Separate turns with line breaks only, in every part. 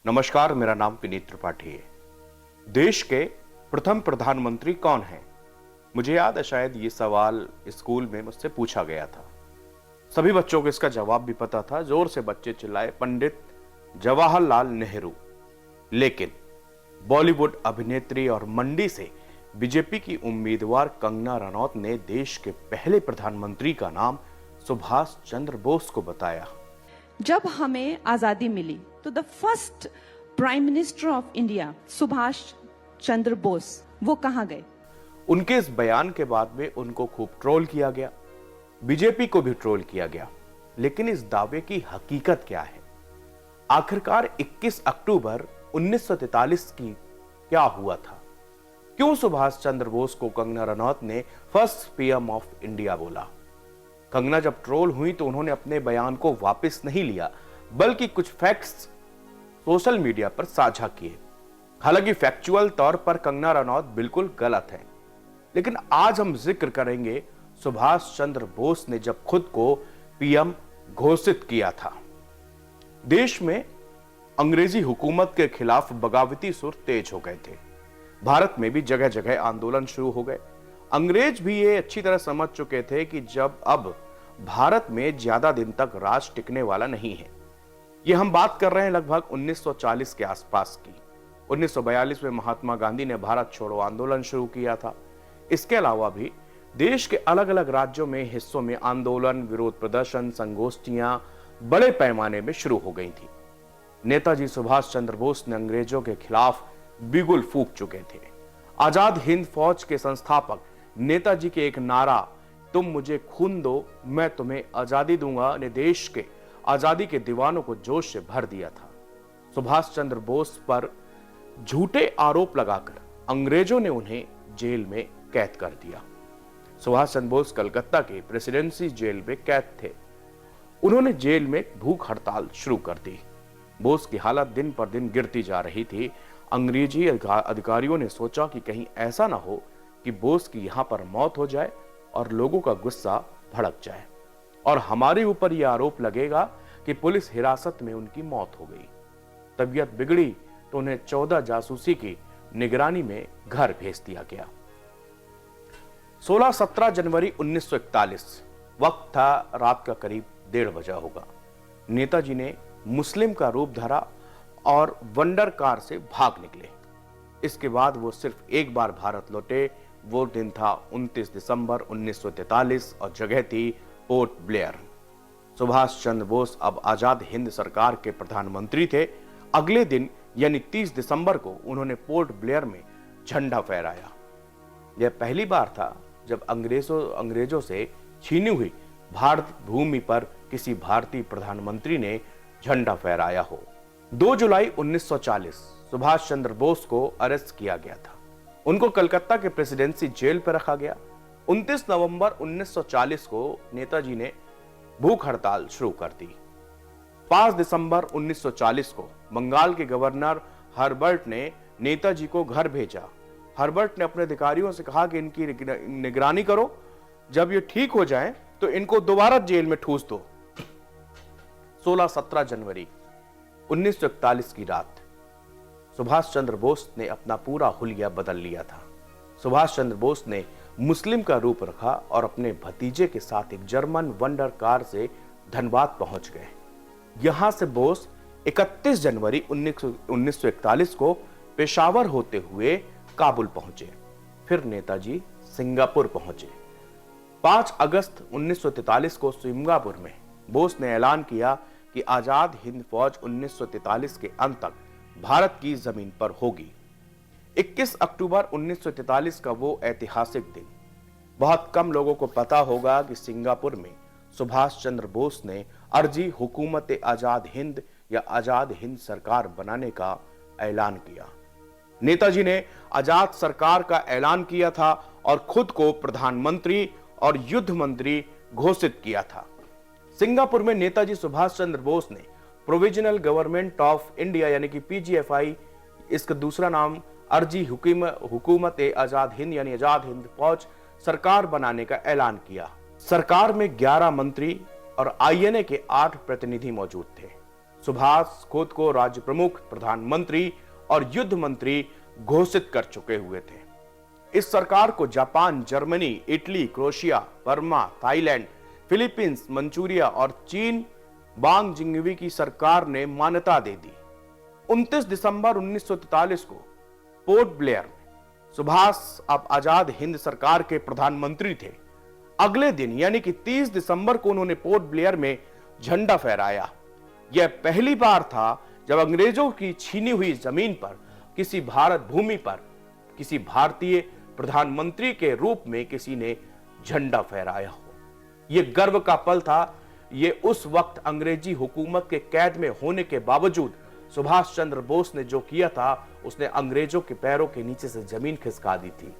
नमस्कार, मेरा नाम विनीत त्रिपाठी है। देश के प्रथम प्रधानमंत्री कौन हैं? मुझे याद है शायद ये सवाल स्कूल में मुझसे पूछा गया था। सभी बच्चों को इसका जवाब भी पता था। जोर से बच्चे चिल्लाए, पंडित जवाहरलाल नेहरू। लेकिन बॉलीवुड अभिनेत्री और मंडी से बीजेपी की उम्मीदवार कंगना रनौत ने देश के पहले प्रधानमंत्री का नाम सुभाष चंद्र बोस को बताया।
जब हमें आजादी मिली तो the first prime minister of India Subhash Chandra Bose वो कहां गए?
उनके इस बयान के बाद में उनको खूब ट्रोल किया गया, बीजेपी को भी ट्रोल किया गया। लेकिन इस दावे की हकीकत क्या है? आखिरकार 21 अक्टूबर 1943 की क्या हुआ था? क्यों सुभाष चंद्र बोस को कंगना रनौत ने फर्स्ट पीएम ऑफ इंडिया बोला? कंगना जब ट्रोल हुई तो उन्होंने अपने बयान को वापस नहीं लिया, बल्कि कुछ फैक्ट्स सोशल मीडिया पर साझा किए। हालांकि फैक्चुअल तौर पर कंगना रनौत बिल्कुल गलत है, लेकिन आज हम जिक्र करेंगे सुभाष चंद्र बोस ने जब खुद को पीएम घोषित किया था। देश में अंग्रेजी हुकूमत के खिलाफ बगावती सुर तेज हो गए थे। भारत में भी जगह जगह आंदोलन शुरू हो गए। अंग्रेज भी ये अच्छी तरह समझ चुके थे कि जब अब भारत में ज्यादा दिन तक राज टिकने वाला नहीं है। ये हम बात कर रहे हैं लगभग 1940 के आसपास की। 1942 में महात्मा गांधी ने भारत छोड़ो आंदोलन शुरू किया था। इसके अलावा भी देश के अलग अलग राज्यों में हिस्सों में आंदोलन, विरोध प्रदर्शन, संगोष्ठियां बड़े पैमाने में शुरू हो गई थी। नेताजी सुभाष चंद्र बोस ने अंग्रेजों के खिलाफ बिगुल फूंक चुके थे। आजाद हिंद फौज के संस्थापक नेताजी के एक नारा, तुम मुझे खून दो मैं तुम्हें आजादी दूंगा, ने देश के आजादी के दीवानों को जोश से भर दिया था। सुभाष चंद्र बोस पर झूठे आरोप लगाकर अंग्रेजों ने उन्हें जेल में कैद कर दिया। सुभाष चंद्र बोस कलकत्ता के प्रेसिडेंसी जेल में कैद थे। उन्होंने जेल में भूख हड़ताल शुरू कर दी। बोस की हालत दिन पर दिन गिरती जा रही थी। अंग्रेजी अधिकारियों ने सोचा कि कहीं ऐसा ना हो कि बोस की यहां पर मौत हो जाए और लोगों का गुस्सा भड़क जाए और हमारे ऊपर यह आरोप लगेगा कि पुलिस हिरासत में उनकी मौत हो गई। तबीयत बिगड़ी तो उन्हें 14 जासूसी की निगरानी में घर भेज दिया गया। 16-17 जनवरी 1941 वक्त था रात का करीब 1:30 बजा होगा। नेताजी ने मुस्लिम का रूप धरा और वंडर कार से भाग निकले। इसके बाद वो सिर्फ एक बार भारत लौटे। वो दिन था 29 दिसंबर 1943 और जगह थी पोर्ट ब्लेयर। सुभाष चंद्र बोस अब आजाद हिंद सरकार के प्रधानमंत्री थे। अगले दिन यानी 30 दिसंबर को उन्होंने पोर्ट ब्लेयर में झंडा फहराया। यह पहली बार था जब अंग्रेजों से छीनी हुई भारत भूमि पर किसी भारतीय प्रधानमंत्री ने झंडा फहराया हो। 2 जुलाई 1940 सुभाष चंद्र बोस को अरेस्ट किया गया था। उनको कलकत्ता के प्रेसिडेंसी जेल पर रखा गया। 29 नवंबर 1940 को नेताजी ने भूख हड़ताल शुरू कर दी। 5 दिसंबर 1940 को बंगाल के गवर्नर हर्बर्ट ने नेताजी को घर भेजा। हर्बर्ट ने अपने अधिकारियों से कहा कि इनकी निगरानी करो, जब ये ठीक हो जाएं तो इनको दोबारा जेल में ठूस दो। 16-17 जनवरी 1941 की रात सुभाष चंद्र बोस ने अपना पूरा हुलिया बदल लिया था। सुभाष चंद्र बोस ने मुस्लिम का रूप रखा और अपने भतीजे के साथ एक जर्मन वंडर कार से धनबाद पहुंच गए। यहां से बोस 31 जनवरी 1941 को पेशावर होते हुए काबुल पहुंचे। फिर नेताजी सिंगापुर पहुंचे। 5 अगस्त 1943 को सिंगापुर में बोस ने ऐलान किया कि आजाद हिंद फौज 1943 के अंत तक भारत की जमीन पर होगी। 21 अक्टूबर 1943 का वो ऐतिहासिक दिन बहुत कम लोगों को पता होगा कि सिंगापुर में सुभाष चंद्र बोस ने अर्जी हुकूमत आजाद हिंद या आजाद हिंद सरकार बनाने का ऐलान किया। नेताजी ने आजाद सरकार का ऐलान किया था और खुद को प्रधानमंत्री और युद्ध मंत्री घोषित किया था। सिंगापुर में नेताजी सुभाष चंद्र बोस ने प्रोविजनल गवर्नमेंट ऑफ इंडिया यानी कि पीजीएफआई, इसका दूसरा नाम अर्जी हुकूमत आजाद हिंद यानी आजाद हिंद फौज सरकार बनाने का ऐलान किया। सरकार में 11 मंत्री और आईएनए के 8 प्रतिनिधि मौजूद थे। सुभाष खुद को राज्य प्रमुख, प्रधानमंत्री और युद्ध मंत्री घोषित कर चुके हुए थे। इस सरकार को Japan, Germany, Italy, Croatia, Burma, Thailand, Philippines, Manchuria और चीन बांग जिंगवी की सरकार ने मान्यता दे दी। 29 दिसंबर 1943 को पोर्ट ब्लेयर में सुभाष अब आजाद हिंद सरकार के प्रधानमंत्री थे। अगले दिन यानी कि 30 दिसंबर को उन्होंने पोर्ट ब्लेयर में झंडा फहराया। यह पहली बार था जब अंग्रेजों की छीनी हुई जमीन पर किसी भारत भूमि पर किसी भारतीय प्रधानमंत्री के रूप में किसी ने झंडा फहराया हो। यह गर्व का पल था। यह उस वक्त अंग्रेजी हुकूमत के कैद में होने के बावजूद सुभाष चंद्र बोस ने जो किया था, उसने अंग्रेजों के पैरों के नीचे से जमीन खिसका दी थी।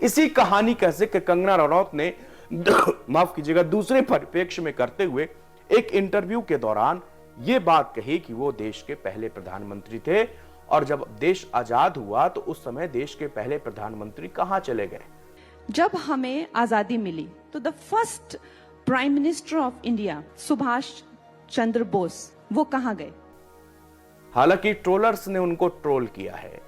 इसी कहानी का जिक्र कंगना रनौत ने माफ कीजिएगा दूसरे परिप्रेक्ष्य में करते हुए एक इंटरव्यू के दौरान यह बात कही कि वो देश के पहले प्रधानमंत्री थे और जब देश आजाद हुआ तो उस समय देश के पहले प्रधानमंत्री कहां चले गए।
जब हमें आजादी मिली तो the first prime minister of India Subhash Chandra Bose वो कहां गए।
हालांकि ट्रोलर्स ने उनको ट्रोल किया है,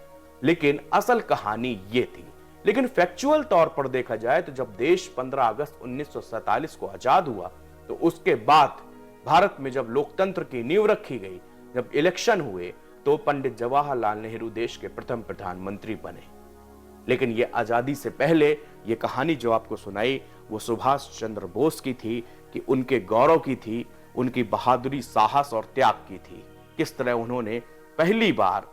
लेकिन असल कहानी ये थी। लेकिन फैक्चुअल तौर पर देखा जाए तो जब देश 15 अगस्त 1947 को आजाद हुआ तो उसके बाद भारत में जब लोकतंत्र की नींव रखी गई, जब इलेक्शन हुए तो पंडित जवाहरलाल नेहरू देश के प्रथम प्रधानमंत्री बने। लेकिन ये आजादी से पहले ये कहानी जो आपको सुनाई वो सुभाष चंद्र बोस की थी कि उनके गौरव की थी, उनकी बहादुरी, साहस और त्याग की थी। किस तरह उन्होंने पहली बार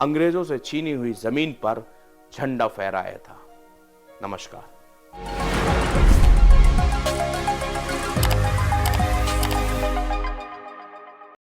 अंग्रेजों से छीनी हुई जमीन पर झंडा फहराया था। नमस्कार।